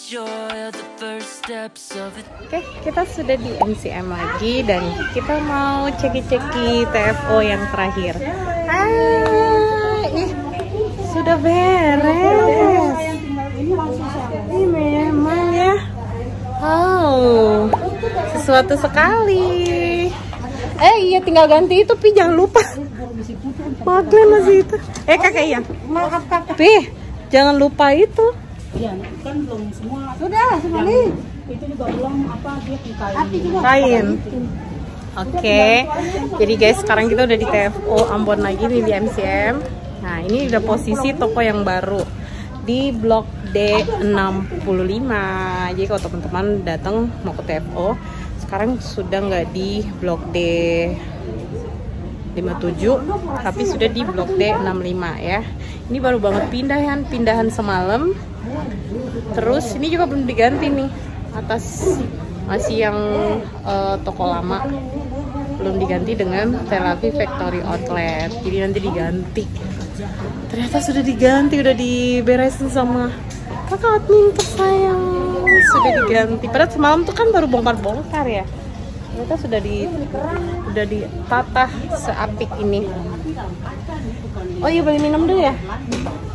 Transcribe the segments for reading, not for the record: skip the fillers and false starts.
Oke, kita sudah di MCM lagi dan kita mau ceki-ceki TFO yang terakhir. Sudah beres. Ini memang ya. Oh, sesuatu sekali. Iya, tinggal ganti itu, Pi, jangan lupa. Maglen masih itu. Kakak ya. Maaf kakak. Pi, jangan lupa itu. Iya, kan belum semua. Sudah, sekali. Itu juga belum apa dia kain. Oke. Jadi guys, sekarang kita udah di TFO Ambon lagi nih di MCM. Nah, ini udah posisi toko yang baru di Blok D65. Jadi kalau teman-teman datang mau ke TFO, sekarang sudah nggak di Blok D57, tapi sudah di Blok D65 ya. Ini baru banget pindahan semalam. Terus ini juga belum diganti nih, atas masih yang toko lama, belum diganti dengan Tel Aviv Factory Outlet. Jadi nanti diganti. Ternyata sudah diganti, udah diberesin sama kakak admin tersayang. Sudah diganti. Padahal semalam tuh kan baru bongkar-bongkar ya. Ternyata sudah ditata seapik ini. Oh iya, boleh minum dulu ya?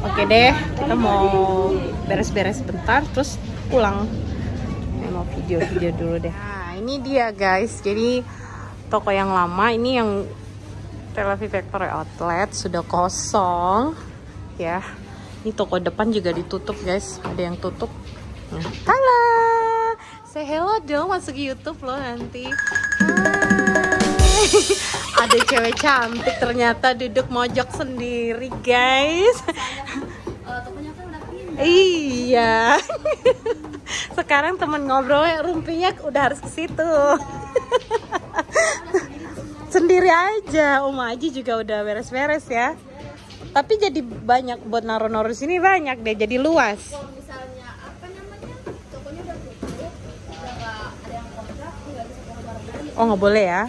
Oke deh, kita mau beres-beres bentar terus pulang. Mau video-video dulu deh. Nah, ini dia guys. Jadi toko yang lama ini yang Tel Aviv Factory Outlet sudah kosong ya. Ini toko depan juga ditutup guys. Ada yang tutup. Nah, halo. Say hello dong, masuk YouTube loh nanti. Ada cewek cantik ternyata duduk mojok sendiri guys. Tokonya kan udah pindah. Iya. Sekarang temen ngobrol rumpinya udah harus ke situ. Sendiri aja. Oma Aji juga udah beres-beres ya. Tapi jadi banyak buat naruh-naruh sini, banyak deh, jadi luas. Kalau misalnya apa namanya, tokonya udah tutup, udah nggak ada yang kontrak, nggak bisa bawa barang lagi. Oh, nggak boleh ya?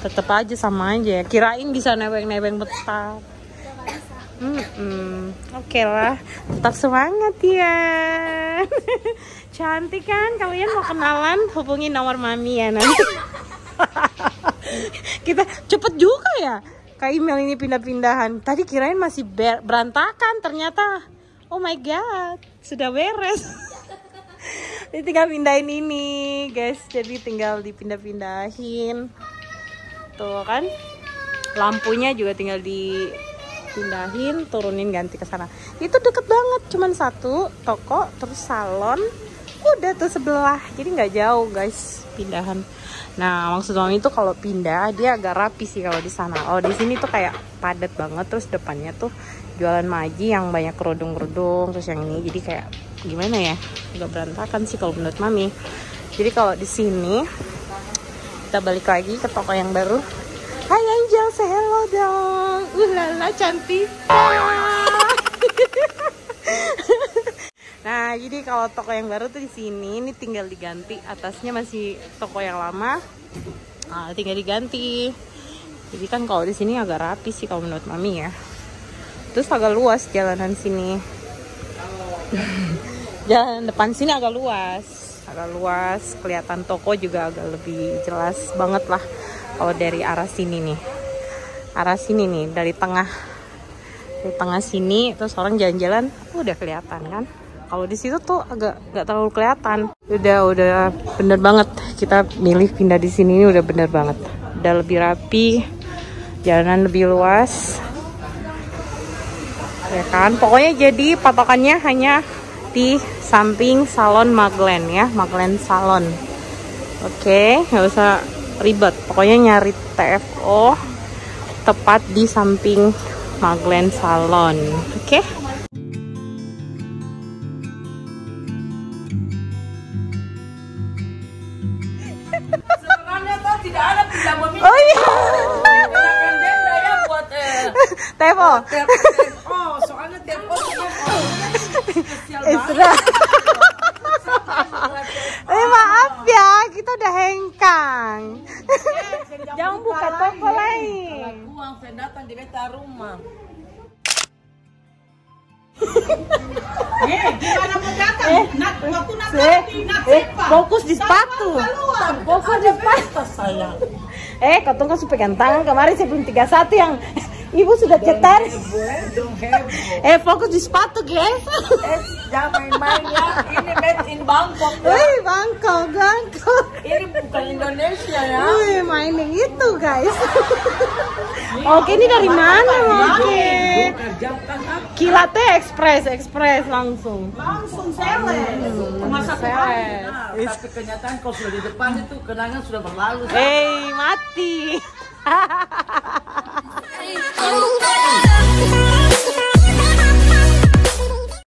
Tetep aja sama aja. Kirain bisa nebeng-nebeng betah. Oke lah, tetap semangat ya. Cantik kan? Kalian mau kenalan, hubungi nomor mami ya nanti. Kita cepet juga ya. Kak email ini pindah-pindahan. Tadi kirain masih berantakan, ternyata oh my god, sudah beres. Jadi tinggal pindahin ini guys. Jadi tinggal dipindah-pindahin. Tuh kan, lampunya juga tinggal dipindahin, turunin, ganti ke sana. Itu deket banget, cuman satu toko, terus salon, udah tuh sebelah. Jadi nggak jauh guys pindahan. Nah, maksud mami itu kalau pindah dia agak rapi sih kalau di sana. Oh, di sini tuh kayak padat banget, terus depannya tuh jualan maji yang banyak kerudung-kerudung, terus yang ini jadi kayak gimana ya? Agak berantakan sih kalau menurut mami. Jadi kalau di sini kita balik lagi ke toko yang baru. Hai Angel, say hello dong. Lala cantik. Nah, jadi kalau toko yang baru tuh di sini, ini tinggal diganti. Atasnya masih toko yang lama. Nah, tinggal diganti. Jadi kan kalau di sini agak rapi sih kalau menurut mami ya. Terus agak luas jalanan sini. Jalan depan sini agak luas, kelihatan toko juga agak lebih jelas banget lah kalau dari arah sini nih. Arah sini nih, dari tengah sini terus orang jalan-jalan udah kelihatan kan. Kalau di situ tuh agak nggak terlalu kelihatan. Udah bener banget kita milih pindah di sini, ini udah bener banget. Udah lebih rapi, jalanan lebih luas. Ya kan, pokoknya jadi patokannya hanya di samping salon Maglen ya, Maglen Salon. Oke, nggak usah ribet. Pokoknya nyari TFO tepat di samping Maglen Salon. Oke. Sebenarnya tuh tidak ada pinjaman. Oh iya. Saya buat TFO. Oh, soalnya TFO spesial Isra. Maaf ya, kita udah hengkang. Jangan buka toko lain. Uang saya datang di beta rumah. Gimana mau datang? Fokus di sepatu. Fokus di sepatu sayang. Kau tunggu supaya pegang tangan. Kemarin sebelum 31 yang ibu sudah cetar. Fokus di sepatu guys. Jangan main-main ya. Ini made in Bangkok. Bangkok. Ini bukan Indonesia ya. Mining itu guys. Oke, ini dari mana? Oke. Kilatnya ekspres langsung. Langsung sele. Masa tapi kenyataan kalau sudah di depan itu kenangan sudah berlalu. Mati.